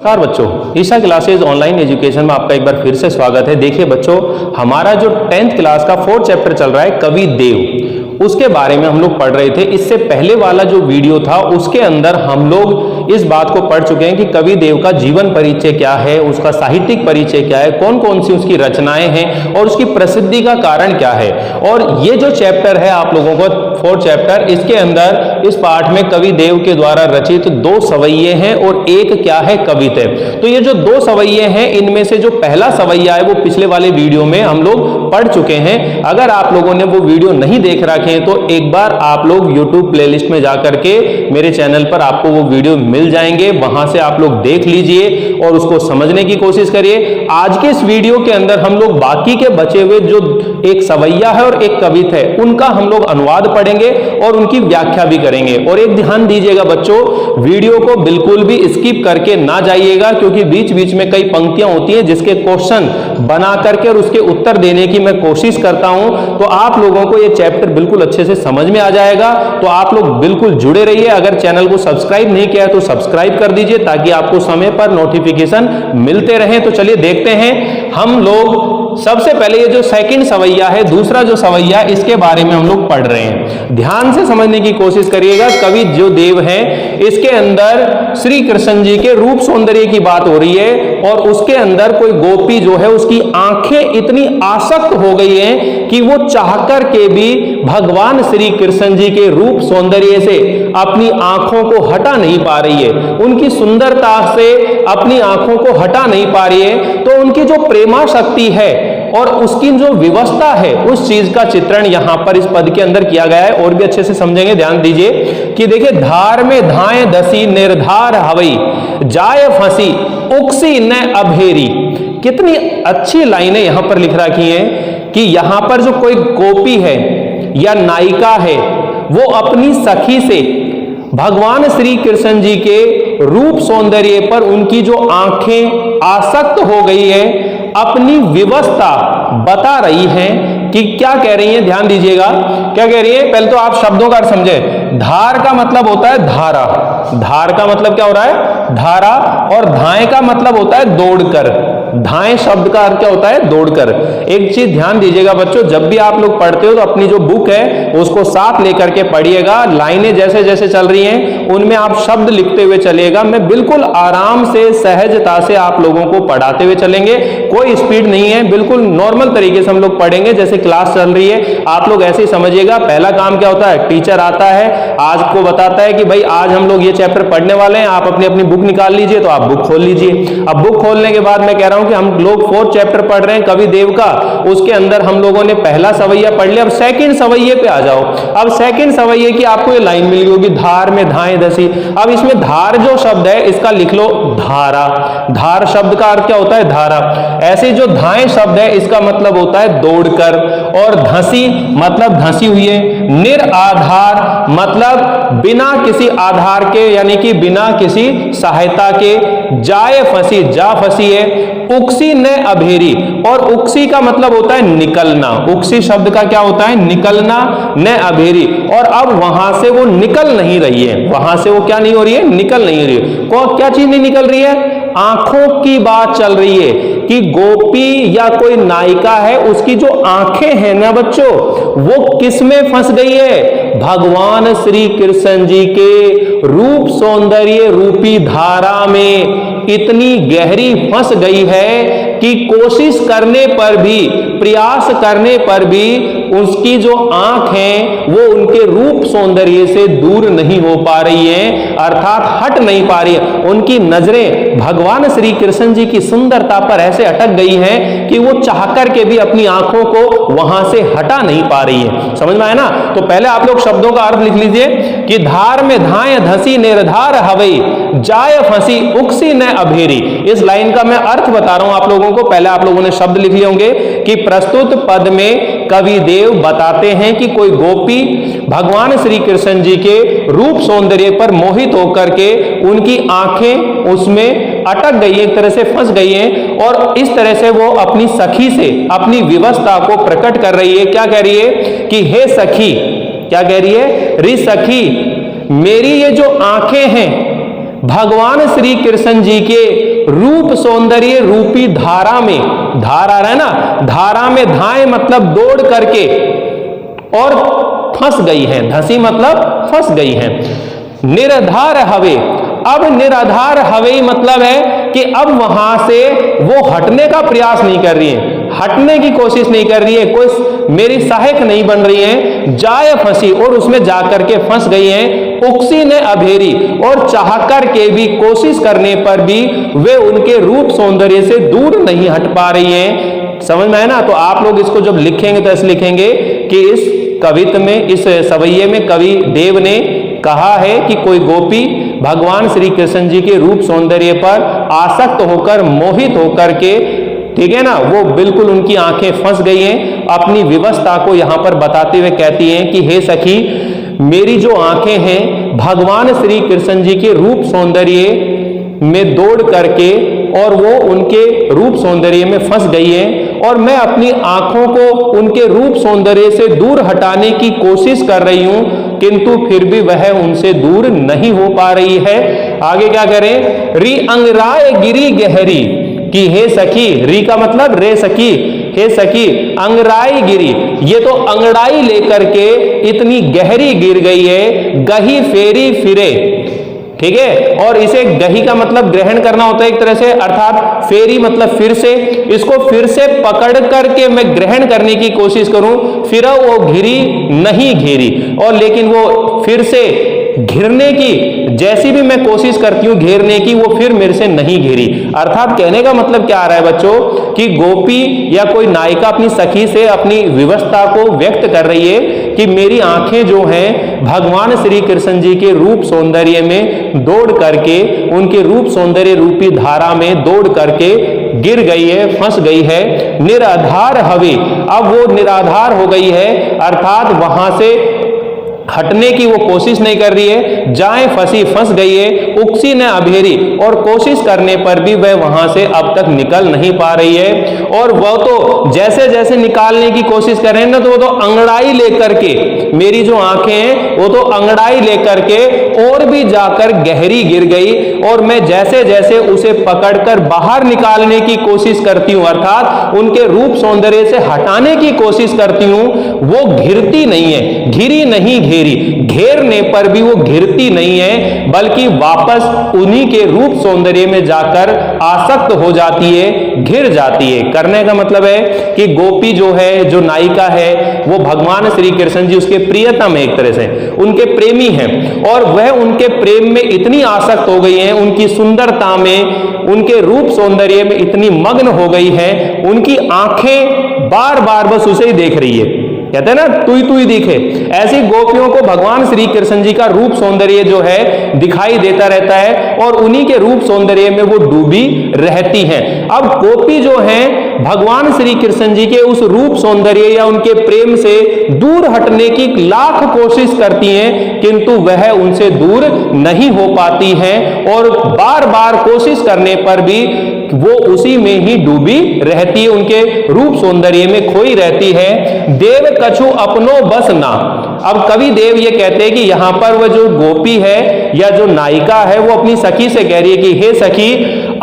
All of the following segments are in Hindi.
नमस्कार बच्चों, ईशा क्लासेज ऑनलाइन एजुकेशन में आपका एक बार फिर से स्वागत है। देखिए बच्चों, हमारा जो 10th क्लास का 4th चैप्टर चल रहा है कवि देव, उसके बारे में हम लोग पढ़ रहे थे। इससे पहले वाला जो वीडियो था उसके अंदर हम लोग इस बात को पढ़ चुके हैं कि कवि देव का जीवन परिचय क्या है, उसका साहित्यिक परिचय क्या है, कौन कौन सी उसकी रचनाएं हैं और उसकी प्रसिद्धि का कारण क्या है। और ये जो चैप्टर है आप लोगों को 4th चैप्टर, इसके अंदर इस पाठ में कवि देव के द्वारा रचित 2 सवैये हैं और एक क्या है, कविता। तो ये जो 2 सवैये हैं, इनमें से जो पहला सवैया है वो पिछले वाले वीडियो में हम लोग पढ़ चुके हैं। अगर आप लोगों ने वो वीडियो नहीं देख रखे हैं तो एक बार आप लोग YouTube प्लेलिस्ट में जाकर के मेरे चैनल पर आपको वो वीडियो मिल जाएंगे, वहां से आप लोग देख लीजिए और उसको समझने की कोशिश करिए। आज के इस वीडियो के अंदर हम लोग बाकी के बचे हुए जो एक सवैया है और एक कविता है उनका हम लोग अनुवाद पढ़ेंगे और उनकी व्याख्या भी करेंगे। और एक ध्यान दीजिएगा बच्चों, वीडियो को बिल्कुल भी स्किप करके ना जाइएगा, क्योंकि बीच बीच में कई पंक्तियां होती हैं जिसके क्वेश्चन बना करके और उसके उत्तर देने की मैं कोशिश करता हूं। तो आप लोगों को यह चैप्टर बिल्कुल अच्छे से समझ में आ जाएगा। तो आप लोग बिल्कुल जुड़े रहिए। अगर चैनल को सब्सक्राइब नहीं किया है तो सब्सक्राइब कर दीजिए ताकि आपको समय पर नोटिफिकेशन मिलते रहे। तो चलिए देखते हैं हम लोग। सबसे पहले ये जो सेकंड सवैया है, दूसरा जो सवैया है, इसके बारे में हम लोग पढ़ रहे हैं। ध्यान से समझने की कोशिश करिएगा। कवि जो देव है, इसके अंदर श्री कृष्ण जी के रूप सौंदर्य की बात हो रही है और उसके अंदर कोई गोपी जो है उसकी आंखें इतनी आसक्त हो गई हैं कि वो चाहकर के भी भगवान श्री कृष्ण जी के रूप सौंदर्य से अपनी आंखों को हटा नहीं पा रही है, उनकी सुंदरता से अपनी आंखों को हटा नहीं पा रही है। तो उनकी जो प्रेमा शक्ति है और उसकी जो विवस्था है, उस चीज का चित्रण यहां पर इस पद के अंदर किया गया है। और भी अच्छे से समझेंगे, ध्यान दीजिए कि देखिए, धार में धाए दसी निर्धार हवई जाय फंसी उक्सी न अभेरी। कितनी अच्छी लाइनें यहां पर लिख रखी हैं कि यहां पर जो कोई गोपी है या नायिका है, वो अपनी सखी से भगवान श्री कृष्ण जी के रूप सौंदर्य पर उनकी जो आंखें आसक्त हो गई है, अपनी विवस्था बता रही हैं कि क्या कह रही हैं। ध्यान दीजिएगा क्या कह रही है। पहले तो आप शब्दों का अर्थ समझे। धार का मतलब होता है धारा, धार का मतलब क्या हो रहा है, धारा। और धाए का मतलब होता है दौड़कर। धाए शब्द का अर्थ क्या होता है, दौड़कर। एक चीज ध्यान दीजिएगा बच्चों, जब भी आप लोग पढ़ते हो तो अपनी जो बुक है उसको साथ लेकर के पढ़िएगा। लाइनें जैसे जैसे चल रही हैं उनमें आप शब्द लिखते हुए चलिएगा। मैं बिल्कुल आराम से सहजता से आप लोगों को पढ़ाते हुए चलेंगे, कोई स्पीड नहीं है, बिल्कुल नॉर्मल तरीके से हम लोग पढ़ेंगे जैसे क्लास चल रही है। आप लोग ऐसे ही समझिएगा। पहला काम क्या होता है, टीचर आता है, आज को बताता है कि भाई आज हम लोग ये चैप्टर पढ़ने वाले हैं, आप अपनी अपनी बुक निकाल लीजिए। तो आप बुक खोल लीजिए। अब बुक खोलने के बाद मैं कह रहा हूं कि हम लोग 4th चैप्टर पढ़ रहे हैं कवि देव का, उसके अंदर हम लोगों ने पहला सवैया पढ़ लिया। अब सेकंड सवैये पे आ जाओ। अब सेकंड सवैये की आपको ये लाइन मिल गई होगी, धार में धाए दसी। अब इसमें धार जो शब्द है इसका लिख लो धारा। धार शब्द का अर्थ क्या होता है, धारा। ऐसे जो धाए शब्द है इसका मतलब होता है दौड़कर। और धसी मतलब धसी हुई है। निराधार मतलब बिना किसी आधार के, यानी कि बिना किसी सहायता के। जाए फंसी, जा फंसी है। उक्सी न अभेरी, और उक्सी का मतलब होता है निकलना। उक्सी शब्द का क्या होता है, निकलना। न अभेरी, और अब वहां से वो निकल नहीं रही है। वहां से वो क्या नहीं हो रही है, निकल नहीं रही है। क्या चीज नहीं निकल रही है, आंखों की बात चल रही है कि गोपी या कोई नायिका है, उसकी जो आंखें हैं ना बच्चों, वो किस में फंस गई है, भगवान श्री कृष्ण जी के रूप सौंदर्य रूपी धारा में इतनी गहरी फंस गई है कि कोशिश करने पर भी, प्रयास करने पर भी उसकी जो आंख है वो उनके रूप सौंदर्य से दूर नहीं हो पा रही है, अर्थात हट नहीं पा रही है। उनकी नजरें भगवान श्री कृष्ण जी की सुंदरता पर ऐसे अटक गई हैं कि वो चाहकर के भी अपनी आंखों को वहां से हटा नहीं पा रही है। समझ में आया ना। तो पहले आप लोग शब्दों का अर्थ लिख लीजिए कि धार में धाए धसी निर्धार हवई जाय फंसी उक्सी न अभेरी। इस लाइन का मैं अर्थ बता रहा हूं आप लोगों को। पहले आप लोगों ने शब्द लिख लिए होंगे कि प्रस्तुत पद में कवि देव बताते हैं कि कोई गोपी भगवान श्री कृष्ण जी के रूप सौंदर्य पर मोहित होकर के उनकी आंखें उसमें अटक गई, एक तरह से फंस गई हैं, और इस तरह से वो अपनी सखी से अपनी विवस्था को प्रकट कर रही है। क्या कह रही है कि हे सखी, क्या कह रही है, री सखी, मेरी ये जो आंखें हैं भगवान श्री कृष्ण जी के रूप सौंदर्य रूपी धारा में, धारा है ना, धारा में धाए मतलब दौड़ करके और फंस गई हैं, धसी मतलब फंस गई हैं। निराधार हवे, अब निराधार हवे मतलब है कि अब वहां से वो हटने का प्रयास नहीं कर रही है, हटने की कोशिश नहीं कर रही है, कोई मेरी सहायक नहीं बन रही है, जाए फंसी और उसमें जाकर के फंस गई हैं। उक्सी ने अभेरी, और चाहकर के भी कोशिश करने पर भी वे उनके रूप सौंदर्य से दूर नहीं हट पा रही हैं। समझ में है ना? तो आप लोग इसको जब लिखेंगे तो ऐसे लिखेंगे कि इस कवित्व में, इस सवैये में कवि देव ने कहा है कि कोई गोपी भगवान श्री कृष्ण जी के रूप सौंदर्य पर आसक्त होकर, मोहित होकर के, ठीक है ना, वो बिल्कुल उनकी आंखें फंस गई हैं। अपनी विवशता को यहां पर बताते हुए कहती हैं कि हे सखी, मेरी जो आंखें हैं भगवान श्री कृष्ण जी के रूप सौंदर्य में दौड़ करके और वो उनके रूप सौंदर्य में फंस गई हैं, और मैं अपनी आंखों को उनके रूप सौंदर्य से दूर हटाने की कोशिश कर रही हूं, किंतु फिर भी वह उनसे दूर नहीं हो पा रही है। आगे क्या करें? री अंगराय गिरी गहरी, कि हे सखी, री का मतलब रे सखी, हे सखी अंगराई गिरी, ये तो अंगड़ाई लेकर के इतनी गहरी गिर गई है, गही फेरी फिरे, ठीक है। और इसे गही का मतलब ग्रहण करना होता है एक तरह से, अर्थात फेरी मतलब फिर से, इसको फिर से पकड़ करके मैं ग्रहण करने की कोशिश करूं, फिर वो घिरी नहीं घेरी, और लेकिन वो फिर से घिरने की, जैसी भी मैं कोशिश करती हूं घेरने की, वो फिर मेरे से नहीं घेरी। अर्थात कहने का मतलब क्या आ रहा है बच्चों, कि गोपी या कोई नायिका अपनी सखी से अपनी विवशता को व्यक्त कर रही है कि मेरी आंखें जो हैं भगवान श्री कृष्ण जी के रूप सौंदर्य में दौड़ करके, उनके रूप सौंदर्य रूपी धारा में दौड़ करके गिर गई है, फंस गई है। निराधार हवे, अब वो निराधार हो गई है, अर्थात वहां से हटने की वो कोशिश नहीं कर रही है, जाए फंसी फंस गई है। उक्सी ने अभेरी, और कोशिश करने पर भी वह वहां से अब तक निकल नहीं पा रही है। और वह तो जैसे जैसे निकालने की कोशिश कर रहे हैं ना, तो वो तो अंगड़ाई लेकर के, मेरी जो आंखें हैं वो तो अंगड़ाई लेकर के और भी जाकर गहरी गिर गई, और मैं जैसे जैसे उसे पकड़कर बाहर निकालने की कोशिश करती हूं, अर्थात उनके रूप सौंदर्य से हटाने की कोशिश करती हूं, वो घिरती नहीं है, घिरी नहीं घेरी, घेरने पर भी वो घिरती नहीं है, बल्कि वापस उन्हीं के रूप सौंदर्य में जाकर आसक्त हो जाती है, घिर जाती है। करने का मतलब है कि गोपी जो है, जो नायिका है, वो भगवान श्री कृष्ण जी उसके प्रियतम है, एक तरह से उनके प्रेमी हैं, और वह उनके प्रेम में इतनी आसक्त हो गई हैं, उनकी सुंदरता में, उनके रूप सौंदर्य में इतनी मग्न हो गई है, उनकी आंखें बार बार बस उसे ही देख रही है, कहते हैं ना तुई तुई दिखे। ऐसी गोपियों को भगवान श्री कृष्ण जी का रूप सौंदर्य जो है दिखाई देता रहता है, और उन्हीं के रूप सौंदर्य में वो डूबी रहती हैं। अब गोपी जो हैं भगवान श्री कृष्ण जी के उस रूप सौंदर्य या उनके प्रेम से दूर हटने की लाख कोशिश करती हैं, किंतु वह उनसे दूर नहीं हो पाती हैं, और बार बार कोशिश करने पर भी वो उसी में ही डूबी रहती है, उनके रूप सौंदर्य में खोई रहती है। देव कछु अपनो बस ना, अब कवि देव ये कहते हैं कि यहां पर वह जो गोपी है या जो नायिका है, वो अपनी सखी से कह रही है कि हे सखी,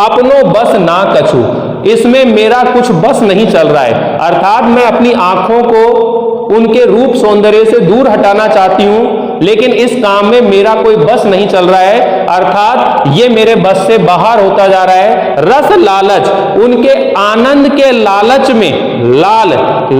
अपनो बस ना कछु, इसमें मेरा कुछ बस नहीं चल रहा है, अर्थात मैं अपनी आंखों को उनके रूप सौंदर्य से दूर हटाना चाहती हूं, लेकिन इस काम में मेरा कोई बस नहीं चल रहा है, अर्थात ये मेरे बस से बाहर होता जा रहा है। रस लालच, उनके आनंद के लालच में, लाल,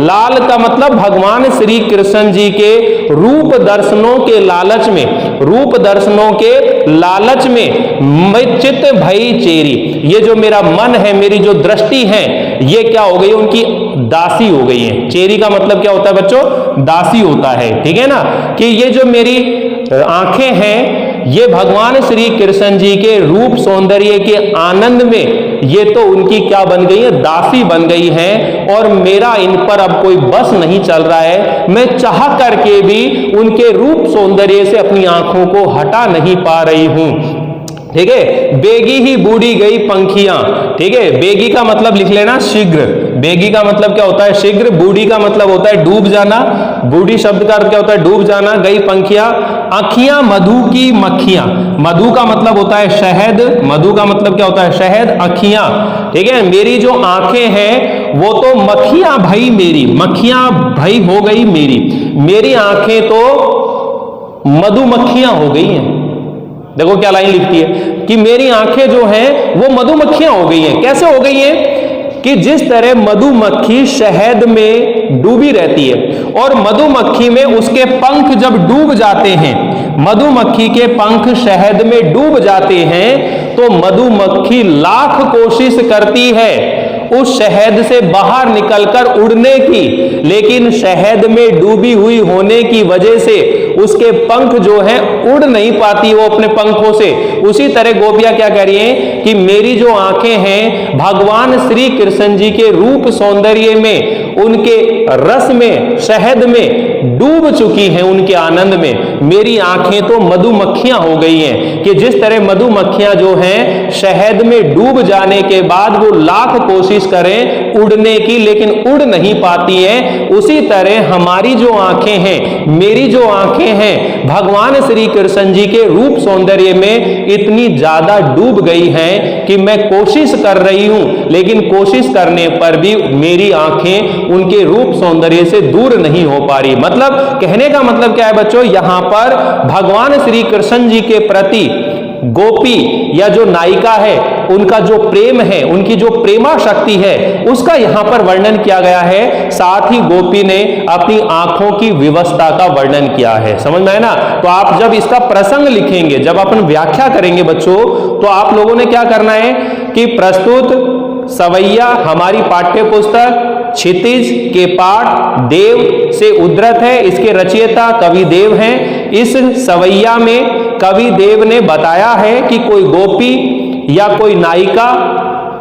लाल का मतलब भगवान श्री कृष्ण जी के रूप दर्शनों के लालच में, रूप दर्शनों के लालच में मैं चित्त भई चेरी, ये जो मेरा मन है, मेरी जो दृष्टि है, ये क्या हो गई, उनकी दासी हो गई है। चेरी का मतलब क्या होता है बच्चों? दासी होता है, ठीक है ना, कि ये जो मेरी आंखें हैं, ये भगवान श्री कृष्ण जी के रूप सौंदर्य के आनंद में ये तो उनकी क्या बन गई है, दासी बन गई हैं, और मेरा इन पर अब कोई बस नहीं चल रहा है, मैं चाह करके भी उनके रूप सौंदर्य से अपनी आंखों को हटा नहीं पा रही हूं, ठीक है। बेगी ही बूढ़ी गई पंखियां, ठीक है, बेगी का मतलब लिख लेना शीघ्र, बेगी का मतलब क्या होता है, शीघ्र, बूढ़ी का मतलब होता है डूब जाना, बूढ़ी शब्द का अर्थ क्या होता है, डूब जाना, गई पंखियां, आँखियां मधु की मक्खियां, मधु का मतलब होता है शहद, मधु का मतलब क्या होता है शहद, आँखियां, ठीक है। मेरी जो आंखें हैं वो तो मक्खियां भाई मेरी, मक्खियां भाई हो गई मेरी, मेरी आंखें तो मधुमक्खियां हो गई हैं। देखो क्या लाइन लिखती है कि मेरी आंखें जो हैं वो मधुमक्खियां हो गई हैं। कैसे हो गई हैं? कि जिस तरह मधुमक्खी शहद में डूबी रहती है और मधुमक्खी में उसके पंख जब डूब जाते हैं, मधुमक्खी के पंख शहद में डूब जाते हैं तो मधुमक्खी लाख कोशिश करती है उस शहद से बाहर निकलकर उड़ने की, लेकिन शहद में डूबी हुई होने की वजह से उसके पंख जो है उड़ नहीं पाती वो अपने पंखों से। उसी तरह गोपियां क्या कह रही हैं कि मेरी जो आंखें हैं भगवान श्री कृष्ण जी के रूप सौंदर्य में, उनके रस में, शहद में डूब चुकी हैं, उनके आनंद में। मेरी आंखें तो मधुमक्खियां हो गई हैं कि जिस तरह मधुमक्खियां जो हैं शहद में डूब जाने के बाद वो लाख कोशिश करें उड़ने की लेकिन उड़ नहीं पाती हैं, उसी तरह हमारी जो आंखें हैं, मेरी जो आंखें हैं भगवान श्री कृष्ण जी के रूप सौंदर्य में इतनी ज्यादा डूब गई हैं कि मैं कोशिश कर रही हूं लेकिन कोशिश करने पर भी मेरी आंखें उनके रूप सौंदर्य से दूर नहीं हो पा रही। मतलब कहने का मतलब क्या है बच्चों, यहां पर भगवान श्री कृष्ण जी के प्रति गोपी या जो नायिका है उनका जो प्रेम है, उनकी जो प्रेमा शक्ति है उसका यहां पर वर्णन किया गया है। साथ ही गोपी ने अपनी आंखों की विवस्था का वर्णन किया है। समझ में आया ना? तो आप जब इसका प्रसंग लिखेंगे, जब अपन व्याख्या करेंगे बच्चों, तो आप लोगों ने क्या करना है कि प्रस्तुत सवैया हमारी पाठ्य पुस्तक क्षितिज के पाठ देव से उद्धृत है, इसके रचयिता कवि देव हैं। इस सवैया में कवि देव ने बताया है कि कोई गोपी या कोई नायिका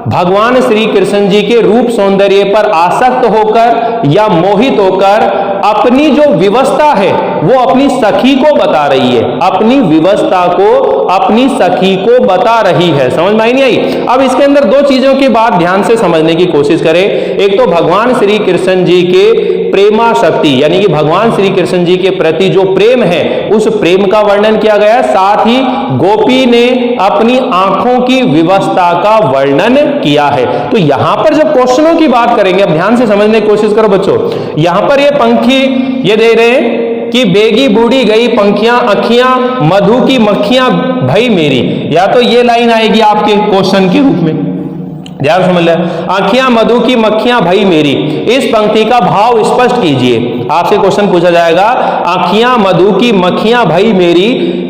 भगवान श्री कृष्ण जी के रूप सौंदर्य पर आसक्त होकर या मोहित होकर अपनी जो विवस्था है वो अपनी सखी को बता रही है, अपनी विवस्था को अपनी सखी को बता रही है। समझ में आई नहीं आई? अब इसके अंदर दो चीजों की बात ध्यान से समझने की कोशिश करें। एक तो भगवान श्री कृष्ण जी के प्रेमा शक्ति यानी कि भगवान श्री कृष्ण जी के प्रति जो प्रेम है उस प्रेम का वर्णन किया गया है। साथ ही गोपी ने अपनी आंखों की विवस्था का वर्णन किया है। तो यहां पर जब क्वेश्चनों की बात करेंगे, अब ध्यान से समझने की कोशिश करो बच्चों। यहां पर ये पंखी ये दे रहे हैं कि बेगी बूढ़ी गई पंखियां अखियां मधु की मक्खियां भई मेरी, या तो ये लाइन आएगी आपके क्वेश्चन के रूप में, ध्यान समझ लें, आंखियां मधु की मक्खियां भई मेरी। इस पंक्ति का भाव स्पष्ट कीजिए। आपसे क्वेश्चन पूछा जाएगा, आंखियां मधु की मक्खियां भई मेरी,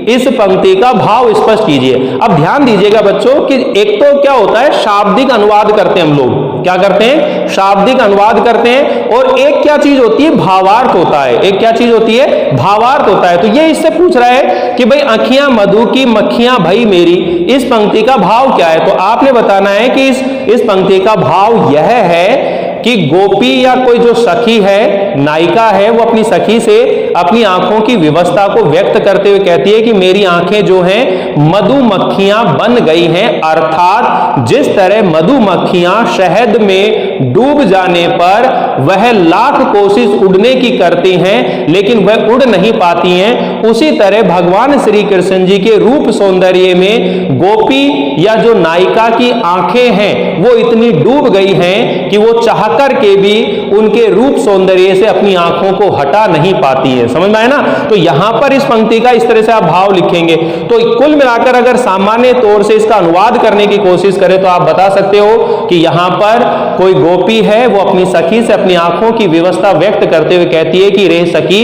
इस पंक्ति का भाव स्पष्ट कीजिए। अब ध्यान दीजिएगा बच्चों कि एक तो क्या होता है शाब्दिक अनुवाद करते हैं हम लोग, क्या करते हैं शाब्दिक अनुवाद करते हैं, और एक क्या चीज होती है भावार्थ होता है, एक क्या चीज होती है भावार्थ होता है। तो ये इससे पूछ रहा है कि भाई आंखियां मधु की मक्खियां भई मेरी, इस पंक्ति का भाव क्या है? तो आपने बताना है कि इस पंक्ति का भाव यह है कि गोपी या कोई जो सखी है, नायिका है, वो अपनी सखी से अपनी आंखों की विवस्था को व्यक्त करते हुए कहती है कि मेरी आंखें जो हैं मधुमक्खियां बन गई हैं। अर्थात जिस तरह मधुमक्खियां शहद में डूब जाने पर वह लाख कोशिश उड़ने की करती हैं लेकिन वह उड़ नहीं पाती हैं, उसी तरह भगवान श्री कृष्ण जी के रूप सौंदर्य में गोपी या जो नायिका की आंखें हैं वो इतनी डूब गई हैं कि वो चाह करके भी उनके रूप सौंदर्य से अपनी आंखों को हटा नहीं पाती है। समझ में आया ना? तो यहां पर इस पंक्ति का इस तरह से आप भाव लिखेंगे। तो कुल मिलाकर अगर सामान्य तौर से इसका अनुवाद करने की कोशिश करें तो आप बता सकते हो कि यहां पर कोई गोपी है वो अपनी सखी से अपनी आंखों की व्यवस्था व्यक्त करते हुए कहती है कि रे सखी,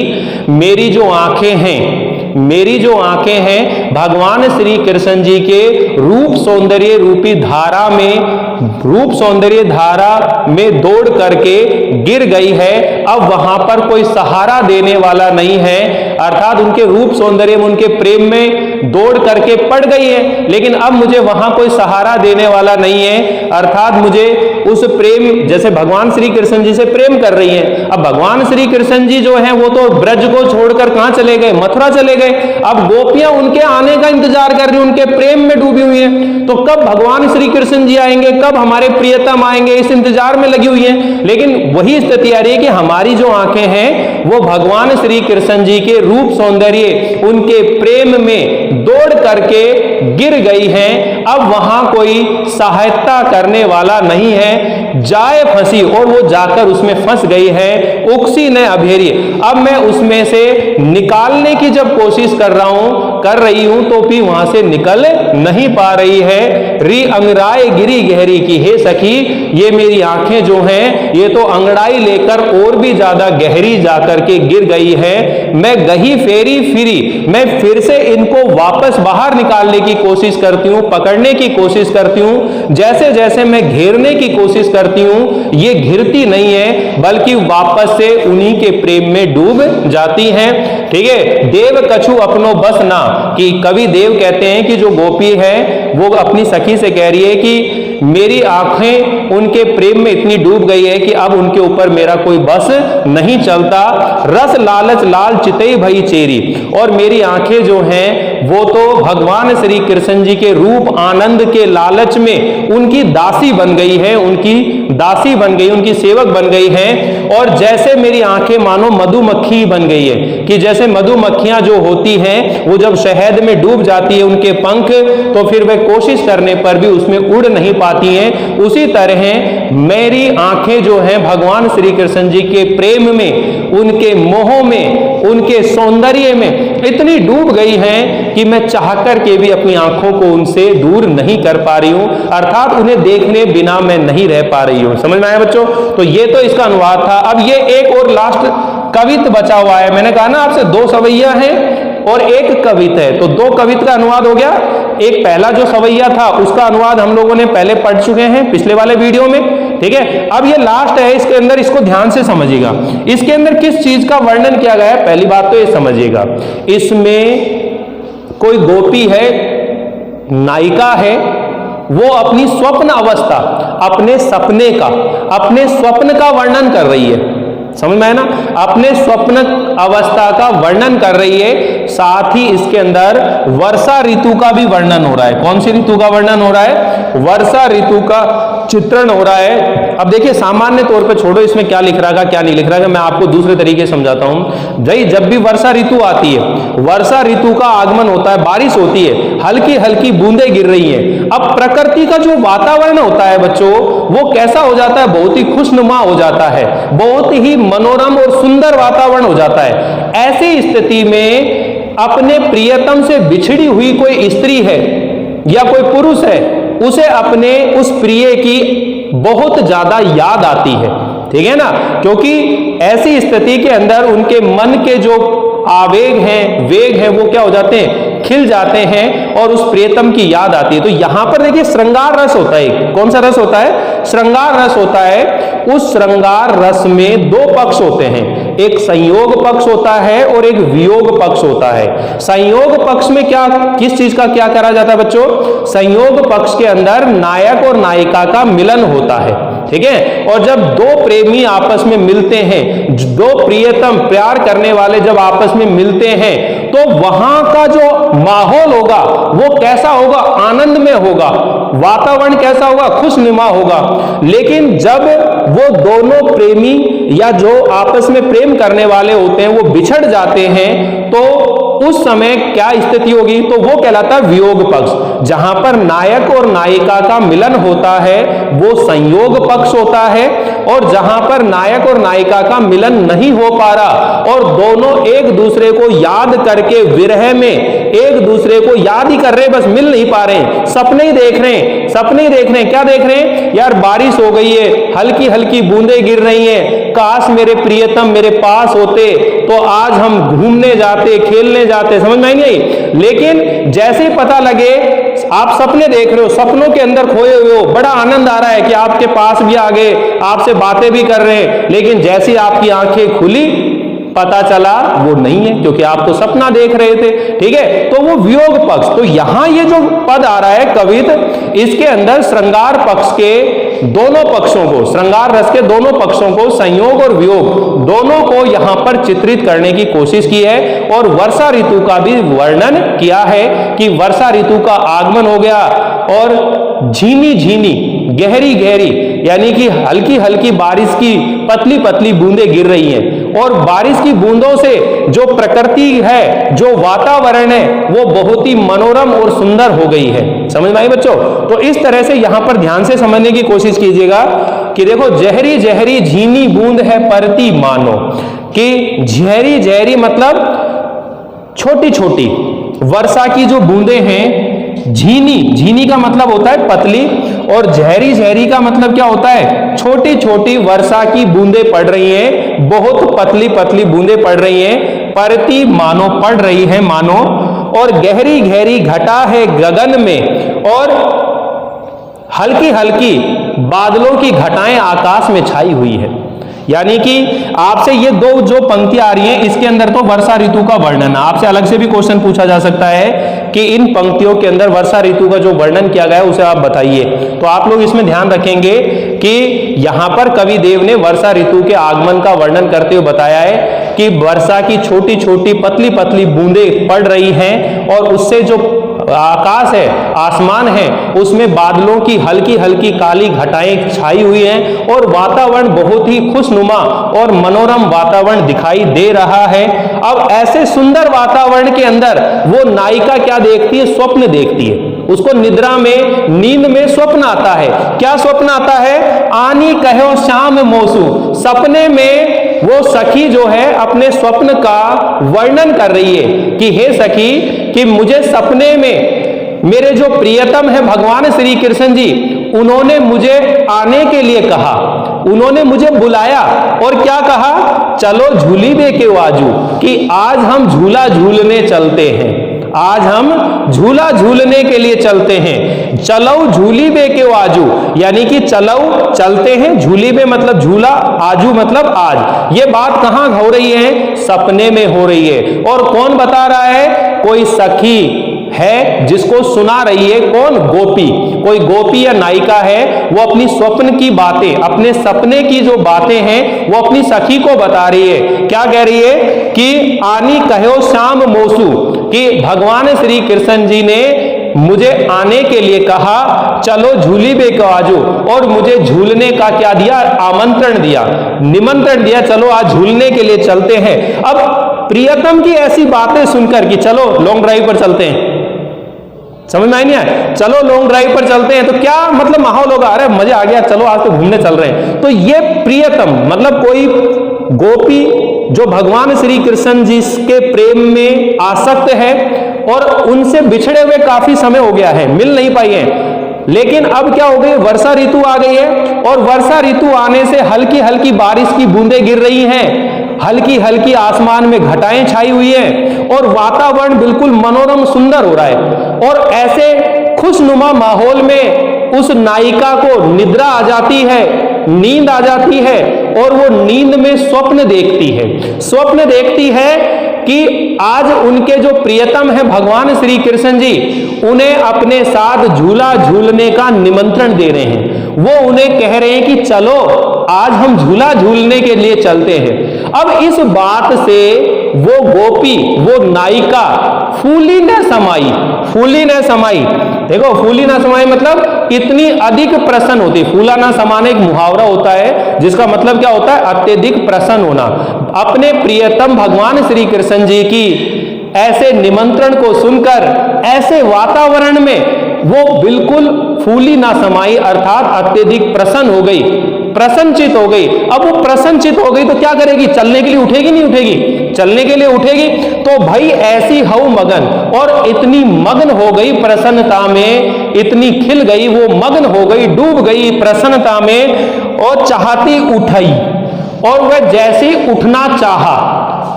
मेरी जो आंखें हैं, मेरी जो आंखें हैं भगवान श्री कृष्ण जी के रूप सौंदर्य रूपी धारा में, रूप सौंदर्य धारा में दौड़ करके गिर गई है। अब वहां पर कोई सहारा देने वाला नहीं है, अर्थात उनके रूप सौंदर्य में, उनके प्रेम में दौड़ करके पड़ गई है, लेकिन अब मुझे वहां कोई सहारा देने वाला नहीं है। अर्थात मुझे उस प्रेम, जैसे भगवान श्री कृष्ण जी से प्रेम कर रही है, अब भगवान श्री कृष्ण जी जो है वो तो ब्रज को छोड़कर कहां चले गए? मथुरा चले गए। अब गोपियां उनके आने का इंतजार कर रही, उनके प्रेम में डूबी हुई है। तो कब भगवान श्री कृष्ण जी आएंगे, कब हमारे प्रियतम आएंगे, इस इंतजार में लगी हुई है। लेकिन वही स्थिति आ रही है कि हमारी जो आंखें हैं वो भगवान श्री कृष्ण जी के रूप सौंदर्य, उनके प्रेम में दौड़ करके गिर गई हैं। अब वहां कोई सहायता करने वाला नहीं है, जाए फंसी और वो जाकर उसमें फंस गई है, उकसी न अभेरी। अब मैं उसमें से निकालने की जब कोशिश कर रही हूं तो भी वहां से निकल नहीं पा रही है। री अंगड़ाई गिरी गहरी की, हे सखी ये मेरी आंखें जो हैं ये तो अंगड़ाई लेकर और भी ज्यादा गहरी जाकर के गिर गई है। मैं गही फेरी फिरी, मैं फिर से इनको वापस बाहर निकालने की कोशिश करती हूं, पकड़ने की कोशिश करती हूं। जैसे जैसे मैं घेरने की कोशिश करती हूं ये घिरती नहीं है, बल्कि वापस से उन्हीं के प्रेम में डूब जाती हैं। ठीक है, देव कछु अपनो बस ना, कि कवि देव कहते हैं कि जो गोपी है वो अपनी सखी से कह रही है कि मेरी आंखें उनके प्रेम में इतनी डूब गई है कि अब उनके ऊपर मेरा कोई बस नहीं चलता। रस लालच लाल चितई भई चेरी, और मेरी आंखें जो हैं वो तो भगवान श्री कृष्ण जी के रूप आनंद के लालच में उनकी दासी बन गई है, उनकी दासी बन गई, उनकी सेवक बन गई है। और जैसे मेरी आंखें मानो मधुमक्खी बन गई है, कि जैसे मधुमक्खियां जो होती हैं वो जब शहद में डूब जाती है उनके पंख, तो फिर वे कोशिश करने पर भी उसमें उड़ नहीं पाती हैं। उसी तरह मेरी आंखें जो हैं भगवान श्री कृष्ण जी के प्रेम में, उनके मोह में, उनके सौंदर्य में इतनी डूब गई हैं कि मैं चाह कर के भी अपनी आंखों को उनसे दूर नहीं कर पा रही हूं, अर्थात उन्हें देखने बिना मैं नहीं रह पा रही हूं। समझ में आया बच्चों? तो ये तो इसका अनुवाद था। अब ये एक और लास्ट कवित बचा हुआ है। मैंने कहा ना आपसे 2 सवैया हैं और एक कवित है, तो 2 कवित का अनुवाद हो गया। एक पहला जो सवैया था उसका अनुवाद हम लोगों ने पहले पढ़ चुके हैं पिछले वाले वीडियो में। ठीक है, अब ये लास्ट है, इसके अंदर इसको ध्यान से समझिएगा। इसके अंदर किस चीज का वर्णन किया गया है, पहली बात तो ये समझिएगा। इसमें कोई गोपी है, नायिका है, वो अपनी स्वप्न अवस्था, अपने सपने का, अपने स्वप्न का वर्णन कर रही है। समझ में आया ना? अपने स्वप्न अवस्था का वर्णन कर रही है, साथ ही इसके अंदर वर्षा ऋतु का भी वर्णन हो रहा है। कौन सी ऋतु का वर्णन हो रहा है? वर्षा ऋतु का चित्रण हो रहा है। अब देखिए सामान्य तौर पे छोड़ो इसमें क्या लिख रहा है क्या नहीं लिख रहा है, मैं आपको दूसरे तरीके से समझाता हूं। भाई जब भी वर्षा ऋतु आती है, वर्षा ऋतु का आगमन होता है, बारिश होती है, हल्की हल्की बूंदें गिर रही हैं। अब प्रकृति का जो वातावरण होता है बच्चों, वो कैसा हो जाता है? बहुत ही खुशनुमा हो जाता है, बहुत ही मनोरम और सुंदर वातावरण हो जाता है। ऐसी स्थिति में अपने प्रियतम से बिछड़ी हुई कोई स्त्री है या कोई पुरुष है, उसे अपने उस प्रिय की बहुत ज्यादा याद आती है। ठीक है ना? क्योंकि ऐसी स्थिति के अंदर उनके मन के जो आवेग हैं, वेग हैं, वो क्या हो जाते हैं? खिल जाते हैं और उस प्रियतम की याद आती है। तो यहां पर देखिए श्रृंगार रस होता है। कौन सा रस होता है? श्रृंगार रस होता है। उस श्रृंगार रस में 2 पक्ष होते हैं, एक संयोग पक्ष होता है और एक वियोग पक्ष होता है। संयोग पक्ष में क्या, किस चीज का क्या करा जाता है बच्चों? संयोग पक्ष के अंदर नायक और नायिका का मिलन होता है। ठीक है, और जब 2 प्रेमी आपस में मिलते हैं, 2 प्रियतम प्यार करने वाले जब आपस में मिलते हैं, तो वहां का जो माहौल होगा वो कैसा होगा? आनंद में होगा, वातावरण कैसा होगा? खुशनुमा होगा। लेकिन जब वो दोनों प्रेमी या जो आपस में प्रेम करने वाले होते हैं वो बिछड़ जाते हैं, तो उस समय क्या स्थिति होगी? तो वो कहलाता है वियोग पक्ष। जहां पर नायक और नायिका का मिलन होता है वो संयोग पक्ष होता है, और जहां पर नायक और नायिका का मिलन नहीं हो पा रहा और दोनों एक दूसरे को याद करके विरह में एक दूसरे को याद ही कर रहे हैं, बस मिल नहीं पा रहे हैं, सपने ही देख रहे हैं, सपने ही देख रहे हैं। क्या देख रहे हैं? यार बारिश हो गई है, हल्की हल्की बूंदें गिर रही हैं, काश मेरे प्रियतम मेरे पास होते तो आज हम घूमने जाते, खेलने जाते। समझ में नहीं? लेकिन जैसे ही पता लगे आप सपने देख रहे हो, सपनों के अंदर खोए हुए हो, बड़ा आनंद आ रहा है कि आपके पास भी आ गए, आपसे बातें भी कर रहे हैं, लेकिन जैसी आपकी आंखें खुली पता चला वो नहीं है, क्योंकि आप तो सपना देख रहे थे। ठीक है, तो वो वियोग पक्ष। तो यहां ये जो पद आ रहा है कवित, इसके अंदर श्रृंगार पक्ष के दोनों पक्षों को, श्रृंगार रस के दोनों पक्षों को, संयोग और वियोग दोनों को यहां पर चित्रित करने की कोशिश की है। और वर्षा ऋतु का भी वर्णन किया है कि वर्षा ऋतु का आगमन हो गया और झीनी झीनी, गहरी गहरी, यानी कि हल्की हल्की बारिश की पतली पतली बूंदें गिर रही हैं। और बारिश की बूंदों से जो प्रकृति है, जो वातावरण है, वो बहुत ही मनोरम और सुंदर हो गई है। समझ में आई बच्चों? तो इस तरह से यहां पर ध्यान से समझने की कोशिश कीजिएगा कि देखो, जहरी जहरी झीनी बूंद है परती मानो, कि झहरी झहरी मतलब छोटी छोटी, वर्षा की जो बूंदें हैं, झीनी, झीनी का मतलब होता है पतली, और झहरी झहरी का मतलब क्या होता है? छोटी छोटी वर्षा की बूंदें पड़ रही हैं, बहुत पतली पतली बूंदें पड़ रही हैं, परती मानो, पड़ रही है मानो। और गहरी गहरी घटा है गगन में, और हल्की हल्की बादलों की घटाएं आकाश में छाई हुई है। यानी कि आपसे ये दो जो पंक्ति आ रही है, इसके अंदर तो वर्षा ऋतु का वर्णन है। आपसे अलग से भी क्वेश्चन पूछा जा सकता है कि इन पंक्तियों के अंदर वर्षा ऋतु का जो वर्णन किया गया है उसे आप बताइए। तो आप लोग इसमें ध्यान रखेंगे कि यहां पर कवि देव ने वर्षा ऋतु के आगमन का वर्णन करते हुए बताया है कि वर्षा की छोटी छोटी पतली पतली बूंदें पड़ रही हैं, और उससे जो आकाश है, आसमान है, उसमें बादलों की हल्की हल्की काली घटाएं छाई हुई हैं, और वातावरण बहुत ही खुशनुमा और मनोरम वातावरण दिखाई दे रहा है। अब ऐसे सुंदर वातावरण के अंदर वो नायिका क्या देखती है? स्वप्न देखती है। उसको निद्रा में, नींद में स्वप्न आता है। क्या स्वप्न आता है? आनी कहो श्याम मोसू, सपने में वो सखी जो है अपने स्वप्न का वर्णन कर रही है कि हे सखी, कि मुझे सपने में मेरे जो प्रियतम है भगवान श्री कृष्ण जी, उन्होंने मुझे आने के लिए कहा, उन्होंने मुझे बुलाया, और क्या कहा? चलो झूली दे के आजू, कि आज हम झूला झूलने चलते हैं, आज हम झूला झूलने के लिए चलते हैं। चलो झूली बे के आजू, यानी कि चलो चलते हैं, झूली बे मतलब झूला, आजू मतलब आज। ये बात कहां हो रही है? सपने में हो रही है। और कौन बता रहा है? कोई सखी है जिसको सुना रही है। कौन? गोपी। कोई गोपी या नायिका है, वो अपनी स्वप्न की बातें, अपने सपने की जो बातें हैं, वो अपनी सखी को बता रही है। क्या कह रही है? कि आनी कहो श्याम मोसू, कि भगवान श्री कृष्ण जी ने मुझे आने के लिए कहा, चलो झूली बे को आजू, और मुझे झूलने का क्या दिया? आमंत्रण दिया, निमंत्रण दिया, चलो आज झूलने के लिए चलते हैं। अब प्रियतम की ऐसी बातें सुनकर कि चलो लॉन्ग ड्राइव पर चलते हैं, समझ में आई नहीं आया? चलो लॉन्ग ड्राइव पर चलते हैं, तो क्या मतलब माहौल होगा? अरे मजा आ गया, चलो आज तो घूमने चल रहे हैं। तो ये प्रियतम मतलब कोई गोपी जो भगवान श्री कृष्ण जी के प्रेम में आसक्त है, और उनसे बिछड़े हुए काफी समय हो गया है, मिल नहीं पाई है। लेकिन अब क्या हो गई? वर्षा ऋतु आ गई है, और वर्षा ऋतु आने से हल्की हल्की बारिश की बूंदें गिर रही हैं, हल्की हल्की आसमान में घटाएं छाई हुई है, और वातावरण बिल्कुल मनोरम सुंदर हो रहा है। और ऐसे खुशनुमा माहौल में उस नायिका को निद्रा आ जाती है, नींद आ जाती है, और वो नींद में स्वप्न देखती है। स्वप्न देखती है कि आज उनके जो प्रियतम है भगवान श्री कृष्ण जी, उन्हें अपने साथ झूला झूलने का निमंत्रण दे रहे हैं। वो उन्हें कह रहे हैं कि चलो आज हम झूला झूलने के लिए चलते हैं। अब इस बात से वो गोपी, वो नायिका फूली न समाई, फूली न समाई। देखो, फूली न समाई मतलब इतनी अधिक प्रसन्न होती। फूला न समाना एक मुहावरा होता है, जिसका मतलब क्या होता है? अत्यधिक प्रसन्न होना। अपने प्रियतम भगवान श्री कृष्ण जी की ऐसे निमंत्रण को सुनकर, ऐसे वातावरण में वो बिल्कुल फूली ना समाई, अर्थात अत्यधिक प्रसन्न हो गई, प्रसन्नचित हो गई। अब वो प्रसन्नचित हो गई तो क्या करेगी? चलने के लिए उठेगी नहीं उठेगी? चलने के लिए उठेगी। तो भाई ऐसी हऊ मगन, और इतनी मग्न हो गई प्रसन्नता में, इतनी खिल गई, वो मग्न हो गई, डूब गई प्रसन्नता में, और चाहती उठई, और वह जैसी उठना चाहा,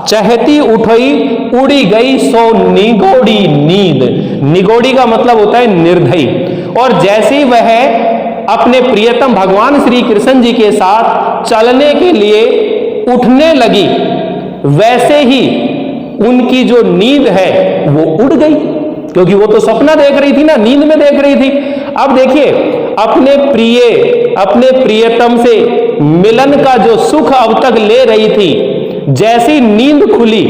चहती उठई, उड़ी गई सो निगोड़ी नींद। निगोड़ी का मतलब होता है निर्दयी। और जैसी वह अपने प्रियतम भगवान श्री कृष्ण जी के साथ चलने के लिए उठने लगी, वैसे ही उनकी जो नींद है वो उड़ गई, क्योंकि वो तो सपना देख रही थी ना, नींद में देख रही थी। अब देखिए, अपने प्रियतम से मिलन का जो सुख अब तक ले रही थी, जैसी नींद खुली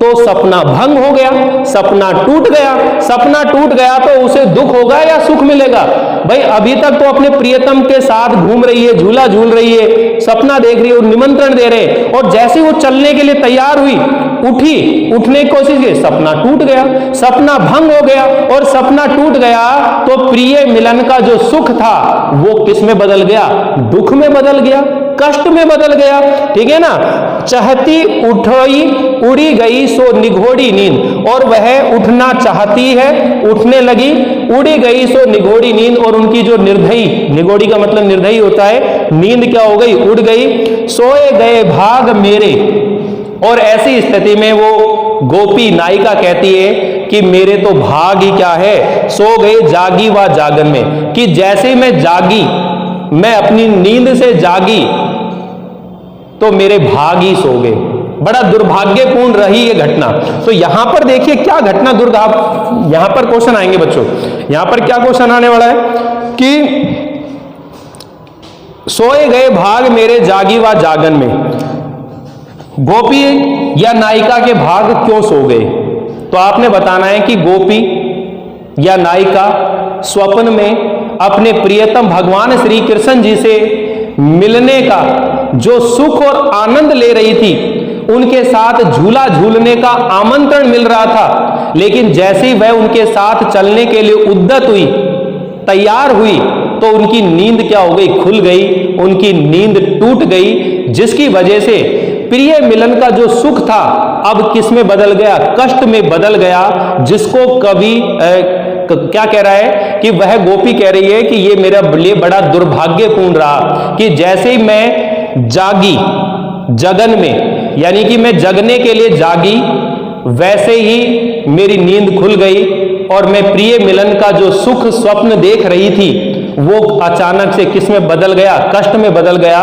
तो सपना भंग हो गया, सपना टूट गया। सपना टूट गया तो उसे दुख होगा या सुख मिलेगा? भाई अभी तक तो अपने प्रियतम के साथ घूम रही है, झूला झूल रही है, सपना देख रही है और निमंत्रण दे रहे हैं, और जैसे वो चलने के लिए तैयार हुई, उठने की कोशिश की, सपना टूट गया, सपना भंग हो गया। और सपना टूट गया तो प्रिय मिलन का जो सुख था वो किस में बदल गया? दुख में बदल गया, कष्ट में बदल गया। ठीक है ना? चाहती उठोई उड़ी गई सो निगोड़ी नींद, और वह उठना चाहती है, उठने लगी, उड़ी गई सो निगोड़ी नींद, और उनकी जो निर्दयी, निगोड़ी का मतलब निर्दयी होता है, नींद क्या हो गई? उड़ गई। सोए गए भाग मेरे, और ऐसी स्थिति में वो गोपी नायिका कहती है कि मेरे तो भाग ही क्या है, सो गए जागी व जागन में, कि जैसे मैं जागी, मैं अपनी नींद से जागी तो मेरे भाग ही सो गए। बड़ा दुर्भाग्यपूर्ण रही ये घटना। तो यहां पर देखिए क्या घटना यहां पर क्वेश्चन आएंगे बच्चों, यहां पर क्या क्वेश्चन आने वाला है कि सोए गए भाग मेरे जागी व जागन में, गोपी या नायिका के भाग क्यों सो गए? तो आपने बताना है कि गोपी या नायिका स्वप्न में अपने प्रियतम भगवान श्री कृष्ण जी से मिलने का जो सुख और आनंद ले रही थी, उनके साथ झूला झूलने का आमंत्रण मिल रहा था, लेकिन जैसे ही वह उनके साथ चलने के लिए उद्यत हुई, तैयार हुई, तो उनकी नींद क्या हो गई? खुल गई, उनकी नींद टूट गई, जिसकी वजह से प्रिय मिलन का जो सुख था अब किस में बदल गया? कष्ट में बदल गया। जिसको कवि क्या कह रहा है कि वह गोपी कह रही है कि ये मेरा लिए बड़ा दुर्भाग्यपूर्ण रहा कि जैसे ही मैं जागी जगन में, यानी कि मैं जगने के लिए जागी, वैसे ही मेरी नींद खुल गई और मैं प्रिय मिलन का जो सुख स्वप्न देख रही थी वो अचानक से किस में बदल गया? कष्ट में बदल गया,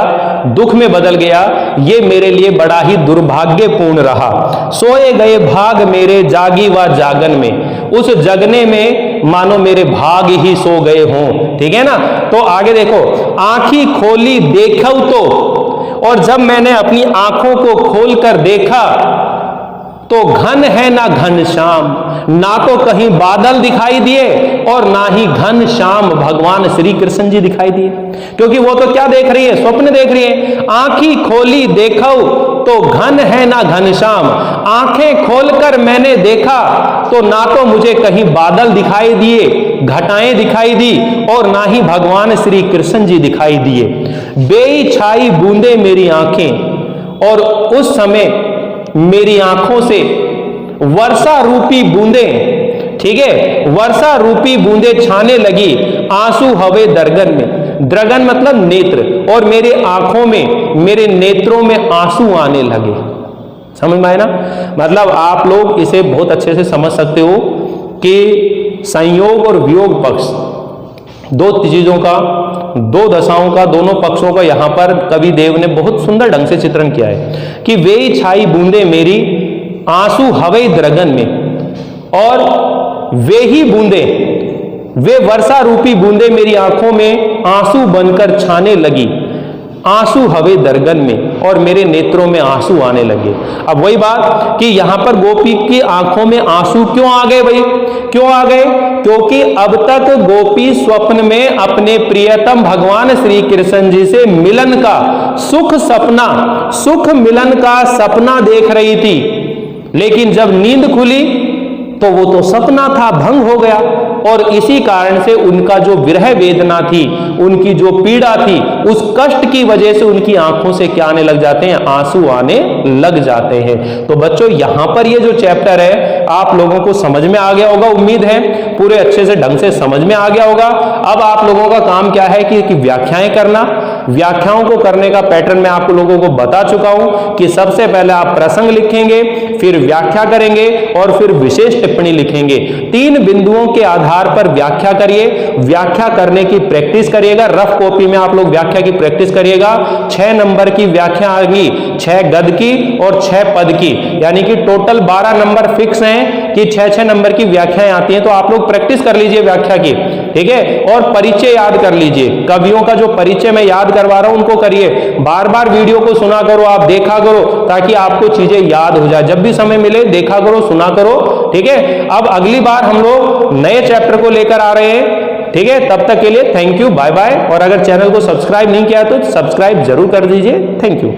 दुख में बदल गया। ये मेरे लिए बड़ा ही दुर्भाग्यपूर्ण रहा। सोए गए भाग मेरे जागी व जागन में, उस जगने में मानो मेरे भाग ही सो गए हों। ठीक है ना? तो आगे देखो, आंखी खोली देखो तो, और जब मैंने अपनी आंखों को खोलकर देखा तो घन है ना घनश्याम, ना तो कहीं बादल दिखाई दिए और ना ही घनश्याम भगवान श्री कृष्ण जी दिखाई दिए। क्योंकि वो तो क्या देख रही है? स्वप्न देख रही है। आंखी खोली देखो तो घन है ना घनश्याम, आंखें खोलकर मैंने देखा तो ना तो मुझे कहीं बादल दिखाई दिए, घटाएं दिखाई दी, और ना ही भगवान श्री कृष्ण जी दिखाई दिए। बेई छाई बूंदे मेरी आंखें, और उस समय मेरी आंखों से वर्षा रूपी बूंदे, ठीक है, वर्षा रूपी बूंदे छाने लगी, आंसू हवे दरगन में, द्रगन मतलब नेत्र, और मेरे आंखों में, मेरे नेत्रों में आंसू आने लगे। समझ में आए ना? मतलब आप लोग इसे बहुत अच्छे से समझ सकते हो कि संयोग और वियोग पक्ष, दो चीजों का, दो दशाओं का, दोनों पक्षों का यहां पर कवि देव ने बहुत सुंदर ढंग से चित्रण किया है कि वे छाई बूंदे मेरी आंसू हवे द्रगन में, और वे ही बूंदे, वे वर्षा रूपी बूंदे मेरी आंखों में आंसू बनकर छाने लगी, आंसू हवे दरगन में, और मेरे नेत्रों में आंसू आने लगे। अब वही बात कि यहां पर गोपी की आंखों में आंसू क्यों आ गए? भाई क्यों आ गए? क्योंकि अब तक गोपी स्वप्न में अपने प्रियतम भगवान श्री कृष्ण जी से मिलन का सुख मिलन का सपना देख रही थी, लेकिन जब नींद खुली तो वो तो सपना था, भंग हो गया, और इसी कारण से उनका जो विरह वेदना थी, उनकी जो पीड़ा थी, उस कष्ट की वजह से उनकी आंखों से क्या आने लग जाते हैं? आंसू आने लग जाते हैं। तो बच्चों यहां पर ये जो चैप्टर है आप लोगों को समझ में आ गया होगा, उम्मीद है पूरे अच्छे से ढंग से समझ में आ गया होगा। अब आप लोगों का काम क्या है कि व्याख्याएं करना। व्याख्याओं को करने का पैटर्न मैं आप लोगों को बता चुका हूं कि सबसे पहले आप प्रसंग लिखेंगे, फिर व्याख्या करेंगे और फिर विशेष टिप्पणी लिखेंगे। 3 बिंदुओं के आधार पर व्याख्या करिए। व्याख्या करने की प्रैक्टिस करिएगा, रफ कॉपी में आप लोग व्याख्या की प्रैक्टिस करिएगा। 6 नंबर की व्याख्या आएगी, 6 गद्य की और 6 पद की, यानी कि टोटल 12 नंबर फिक्स हैं कि 6-6 नंबर की व्याख्याएं आती हैं। तो आप लोग प्रैक्टिस कर लीजिए व्याख्या की, ठीक है। और परिचय याद कर लीजिए, कवियों का जो परिचय मैं याद करवा रहा हूं उनको करिए, बार बार वीडियो को सुना करो, आप देखा करो, ताकि आपको चीजें याद हो जाए। जब भी समय मिले देखा करो, सुना करो, ठीक है। अब अगली बार हम लोग नए चैप्टर को लेकर आ रहे हैं, ठीक है। तब तक के लिए थैंक यू, बाय बाय। और अगर चैनल को सब्सक्राइब नहीं किया तो सब्सक्राइब जरूर कर दीजिए। Thank you.